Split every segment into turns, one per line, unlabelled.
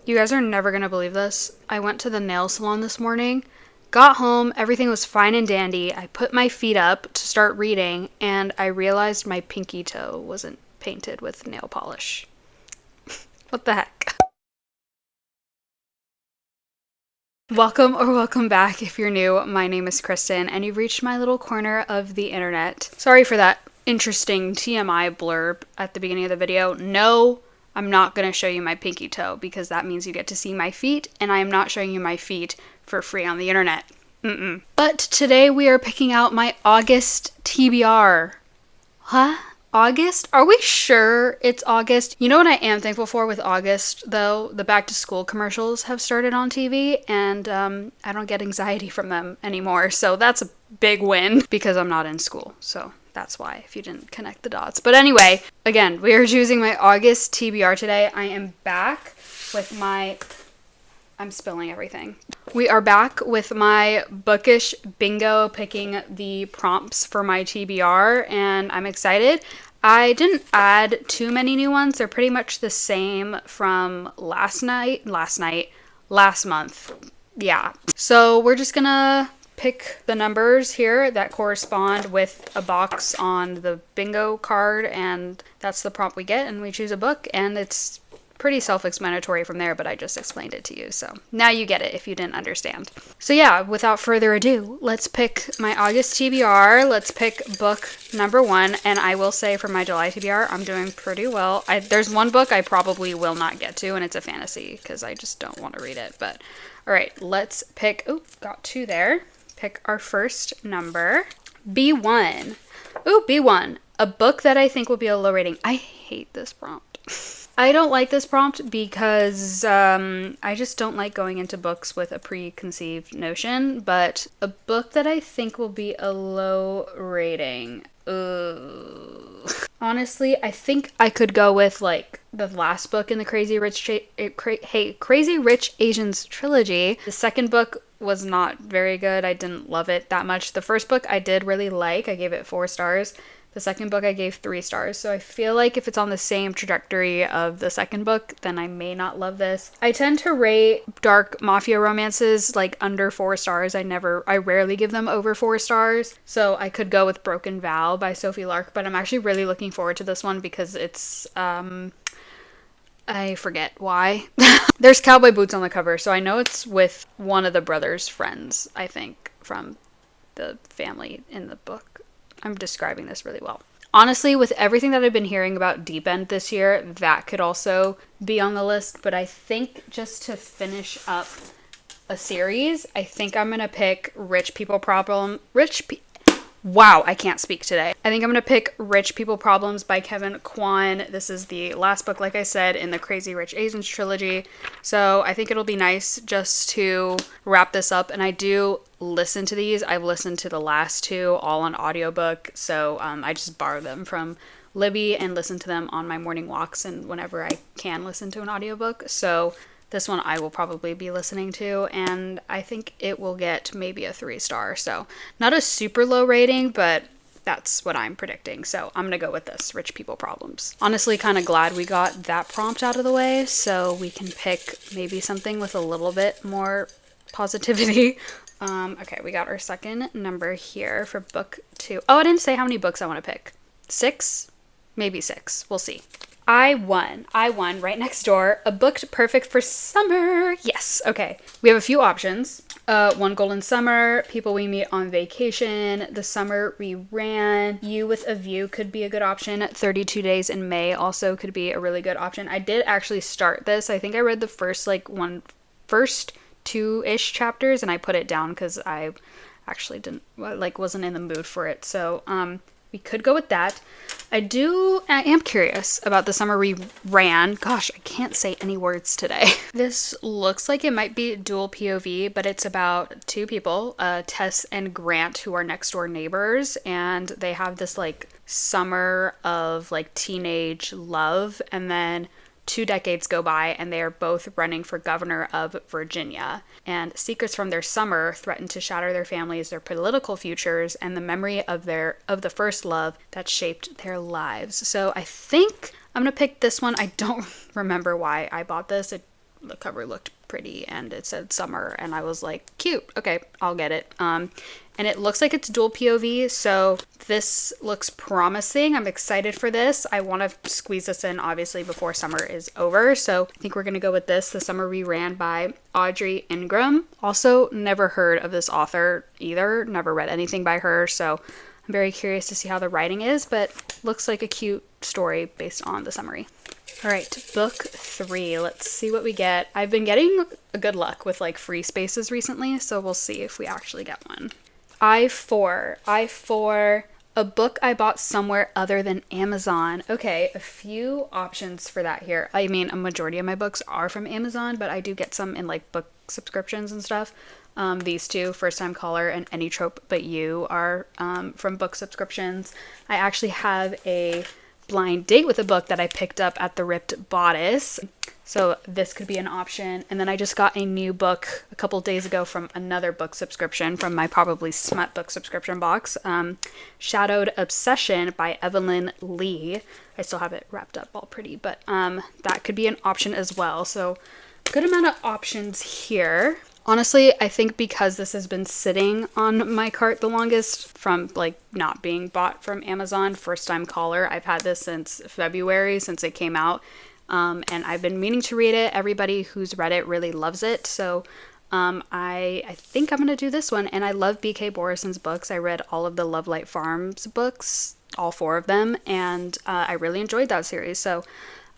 You guys are never gonna believe this. I went to the nail salon this morning, got home, everything was fine and dandy. I put my feet up to start reading, and I realized my pinky toe wasn't painted with nail polish. What the heck? Welcome back if you're new. My name is Kristen, and you've reached my little corner of the internet. Sorry for that interesting TMI blurb at the beginning of the video. No, I'm not going to show you my pinky toe because that means you get to see my feet, and I am not showing you my feet for free on the internet. But today we are picking out my August TBR. Huh? August? Are we sure it's August? You know what I am thankful for with August, though? The back to school commercials have started on TV, and I don't get anxiety from them anymore. So that's a big win because I'm not in school. So that's why, if you didn't connect the dots. But anyway, again, we are choosing my August TBR today. I am back with my... I'm spilling everything. We are back with my bookish bingo, picking the prompts for my TBR, and I'm excited. I didn't add too many new ones. They're pretty much the same from last month. Yeah. So we're just gonna pick the numbers here that correspond with a box on the bingo card, and that's the prompt we get, and we choose a book, and it's pretty self-explanatory from there, but I just explained it to you, so now you get it if you didn't understand. So yeah, without further ado, let's pick my August TBR. Let's pick book number 1, and I will say for my July TBR, I'm doing pretty well. There's one book I probably will not get to, and it's a fantasy, because I just don't want to read it, but all right, let's pick, oh, got 2 there. Pick our first number, B1. Ooh, B1, a book that I think will be a low rating. I hate this prompt. I don't like this prompt because I just don't like going into books with a preconceived notion, but a book that I think will be a low rating. Honestly, I think I could go with like the last book in the Crazy Rich Asians trilogy. The second book was not very good. I didn't love it that much. The first book I did really like. I gave it 4 stars. The second book I gave 3 stars, so I feel like if it's on the same trajectory of the second book, then I may not love this. I tend to rate dark mafia romances like under 4 stars. I rarely give them over 4 stars, so I could go with Broken Vow by Sophie Lark, but I'm actually really looking forward to this one because it's, I forget why. There's cowboy boots on the cover, so I know it's with one of the brothers' friends, I think, from the family in the book. I'm describing this really well. Honestly, with everything that I've been hearing about Deep End this year, that could also be on the list. But I think just to finish up a series, I think I'm going to pick Wow, I can't speak today. I think I'm going to pick Rich People Problems by Kevin Kwan. This is the last book, like I said, in the Crazy Rich Asians trilogy. So I think it'll be nice just to wrap this up. And I do listen to these. I've listened to the last 2 all on audiobook. So I just borrow them from Libby and listen to them on my morning walks and whenever I can listen to an audiobook. So this one I will probably be listening to, and I think it will get maybe a 3 star. So not a super low rating, but that's what I'm predicting. So I'm going to go with this, Rich People Problems. Honestly, kind of glad we got that prompt out of the way so we can pick maybe something with a little bit more positivity. Okay, we got our second number here for book 2. Oh, I didn't say how many books I want to pick. 6? Maybe 6. We'll see. I won right next door. A book perfect for summer. Yes. Okay. We have a few options. One Golden Summer, People We Meet on Vacation, The Summer We Ran, You with a View could be a good option. 32 Days in May also could be a really good option. I did actually start this. I think I read the first 2-ish chapters and I put it down because I actually wasn't in the mood for it. So, we could go with that. I am curious about The Summer We Ran. Gosh, I can't say any words today. This looks like it might be dual POV, but it's about 2 people, Tess and Grant, who are next door neighbors, and they have this summer of teenage love, and then 2 decades go by and they are both running for governor of Virginia. And secrets from their summer threaten to shatter their families, their political futures, and the memory of the first love that shaped their lives. So I think I'm going to pick this one. I don't remember why I bought this. It the cover looked pretty and it said summer, and I was like, cute, okay, I'll get it. And it looks like it's dual POV, so this looks promising. I'm excited for this. I want to squeeze this in, obviously, before summer is over, so I think we're going to go with this, The Summer We Ran by Audrey Ingram. Also, never heard of this author either, never read anything by her, so I'm very curious to see how the writing is, but looks like a cute story based on the summary. All right, book 3. Let's see what we get. I've been getting a good luck with like free spaces recently, so we'll see if we actually get one. I4, a book I bought somewhere other than Amazon. Okay, a few options for that here. I mean, a majority of my books are from Amazon, but I do get some in like book subscriptions and stuff. These two, First Time Caller and Any Trope But You, are from book subscriptions. I actually have a blind date with a book that I picked up at the Ripped Bodice, so this could be an option. And then I just got a new book a couple days ago from another book subscription from my probably smut book subscription box, Shadowed Obsession by Evelyn Lee. I still have it wrapped up all pretty, but that could be an option as well. So good amount of options here. Honestly, I think because this has been sitting on my cart the longest from like not being bought from Amazon, First Time Caller, I've had this since February, since it came out, and I've been meaning to read it. Everybody who's read it really loves it, so I think I'm going to do this one. And I love B.K. Borison's books. I read all of the Love Light Farms books, all 4 of them, and I really enjoyed that series, so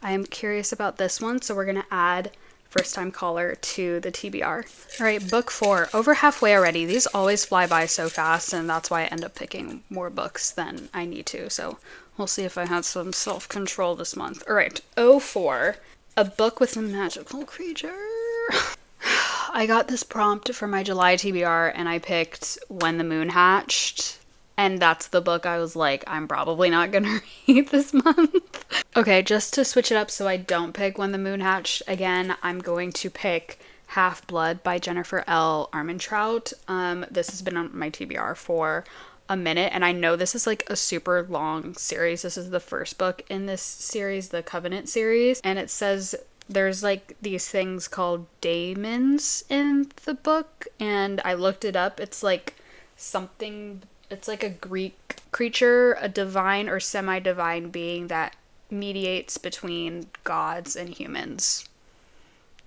I am curious about this one, so we're going to add First Time Caller to the TBR. All right, book 4, over halfway already. These always fly by so fast, and that's why I end up picking more books than I need to. So we'll see if I have some self-control this month. All right, 04, a book with a magical creature. I got this prompt for my July TBR, and I picked When the Moon Hatched. And that's the book I was like, I'm probably not going to read this month. Okay, just to switch it up so I don't pick When the Moon Hatched again, I'm going to pick Half-Blood by Jennifer L. Armentrout. This has been on my TBR for a minute, and I know this is like a super long series. This is the first book in this series, the Covenant series, and it says there's like these things called daemons in the book, and I looked it up. It's like something... It's like a Greek creature, a divine or semi-divine being that mediates between gods and humans.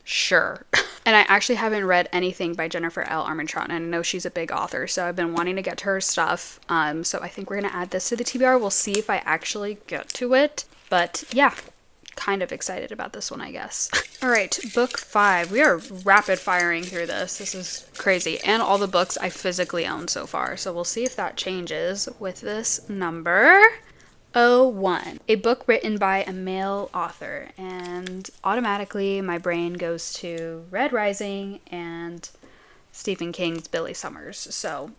Sure. And I actually haven't read anything by Jennifer L. Armentrout, and I know she's a big author, so I've been wanting to get to her stuff. So I think we're going to add this to the TBR. We'll see if I actually get to it. But yeah, kind of excited about this one, I guess. All right, book 5. We are rapid firing through this. This is crazy. And all the books I physically own so far. So we'll see if that changes with this number. 01. A book written by a male author. And automatically my brain goes to Red Rising and Stephen King's Billy Summers. So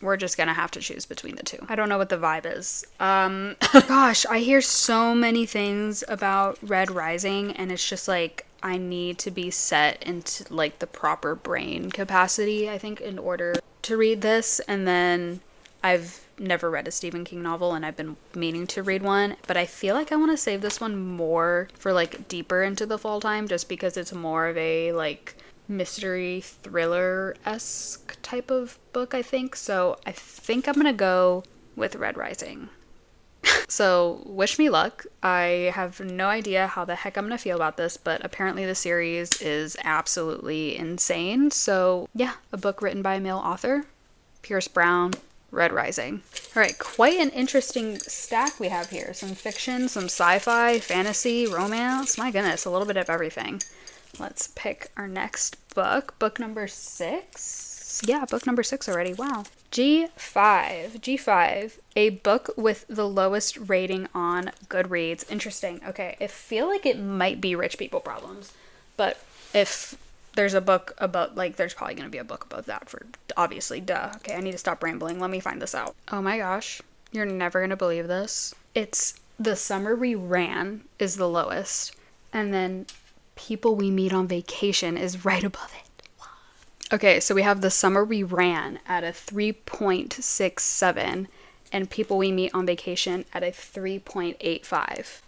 we're just gonna have to choose between the two. I don't know what the vibe is. Gosh, I hear so many things about Red Rising, and it's just like, I need to be set into like the proper brain capacity, I think, in order to read this. And then I've never read a Stephen King novel, and I've been meaning to read one, but I feel like I want to save this one more for like deeper into the fall time, just because it's more of a like mystery thriller-esque type of book, I think. So I think I'm gonna go with Red Rising. So wish me luck. I have no idea how the heck I'm gonna feel about this, but apparently the series is absolutely insane. So yeah, a book written by a male author, Pierce Brown, Red Rising. All right, quite an interesting stack we have here. Some fiction, some sci-fi, fantasy, romance. My goodness, a little bit of everything. Let's pick our next book. Book number 6. Yeah, book number 6 already. Wow. G5. A book with the lowest rating on Goodreads. Interesting. Okay, I feel like it might be Rich People Problems. But if there's a book about, like, there's probably going to be a book about that for, obviously, duh. Okay, I need to stop rambling. Let me find this out. Oh my gosh. You're never going to believe this. It's The Summer We Ran is the lowest. And then People We Meet on Vacation is right above it. Okay, so we have The Summer We Ran at a 3.67 and People We Meet on Vacation at a 3.85.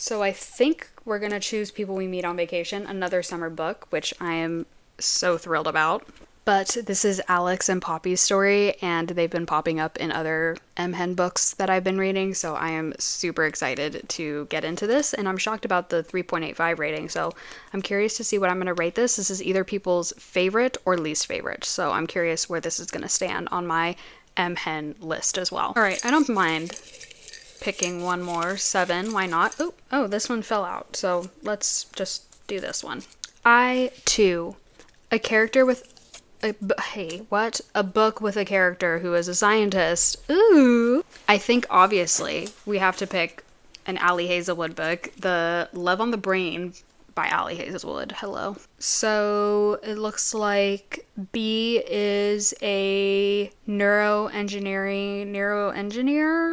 So I think we're going to choose People We Meet on Vacation, another summer book, which I am so thrilled about. But this is Alex and Poppy's story, and they've been popping up in other M-Hen books that I've been reading, so I am super excited to get into this, and I'm shocked about the 3.85 rating, so I'm curious to see what I'm going to rate this. This is either people's favorite or least favorite, so I'm curious where this is going to stand on my M-Hen list as well. Alright, I don't mind picking one more. 7, why not? Oh, this one fell out, so let's just do this one. I, too, a character with a book with a character who is a scientist. Ooh. I think obviously we have to pick an Ali Hazelwood book, The Love on the Brain by Ali Hazelwood. Hello. So it looks like B is a neuroengineer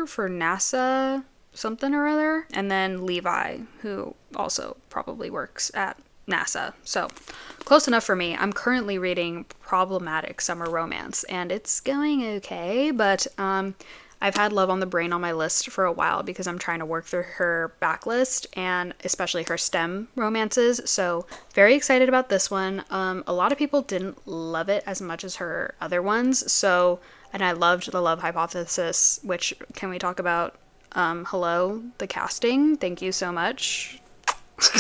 for NASA something or other, and then Levi, who also probably works at NASA. So close enough for me. I'm currently reading Problematic Summer Romance, and it's going okay, but I've had Love on the Brain on my list for a while because I'm trying to work through her backlist, and especially her STEM romances, so very excited about this one. A lot of people didn't love it as much as her other ones, so, and I loved The Love Hypothesis, which, can we talk about, hello, the casting? Thank you so much.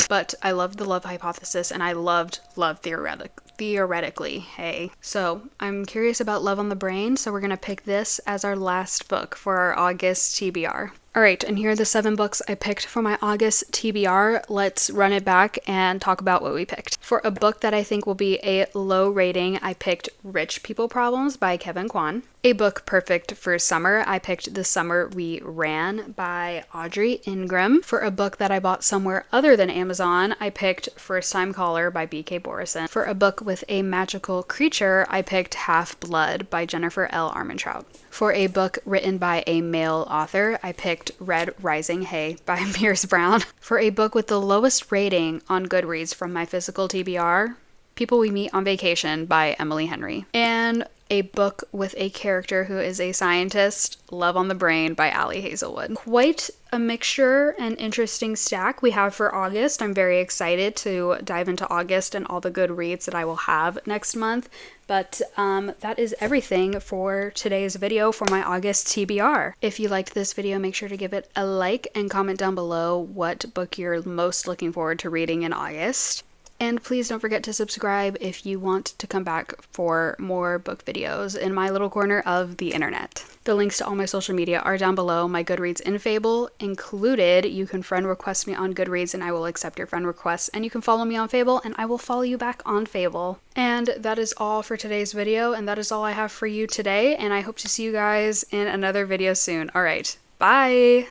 But I loved The Love Hypothesis, and I loved Love Theoretically. Hey. So I'm curious about Love on the Brain, so we're going to pick this as our last book for our August TBR. Alright, and here are the 7 books I picked for my August TBR. Let's run it back and talk about what we picked. For a book that I think will be a low rating, I picked Rich People Problems by Kevin Kwan. A book perfect for summer, I picked The Summer We Ran by Audrey Ingram. For a book that I bought somewhere other than Amazon, I picked First Time Caller by B.K. Borison. For a book with a magical creature, I picked Half Blood by Jennifer L. Armentrout. For a book written by a male author, I picked Red Rising Hay by Pierce Brown. For a book with the lowest rating on Goodreads from my physical TBR, People We Meet on Vacation by Emily Henry. And a book with a character who is a scientist, Love on the Brain by Ali Hazelwood. Quite a mixture and interesting stack we have for August. I'm very excited to dive into August and all the good reads that I will have next month. But that is everything for today's video for my August TBR. If you liked this video, make sure to give it a like and comment down below what book you're most looking forward to reading in August. And please don't forget to subscribe if you want to come back for more book videos in my little corner of the internet. The links to all my social media are down below, my Goodreads and Fable included. You can friend request me on Goodreads and I will accept your friend requests, and you can follow me on Fable and I will follow you back on Fable. And that is all for today's video, and that is all I have for you today, and I hope to see you guys in another video soon. Alright, bye!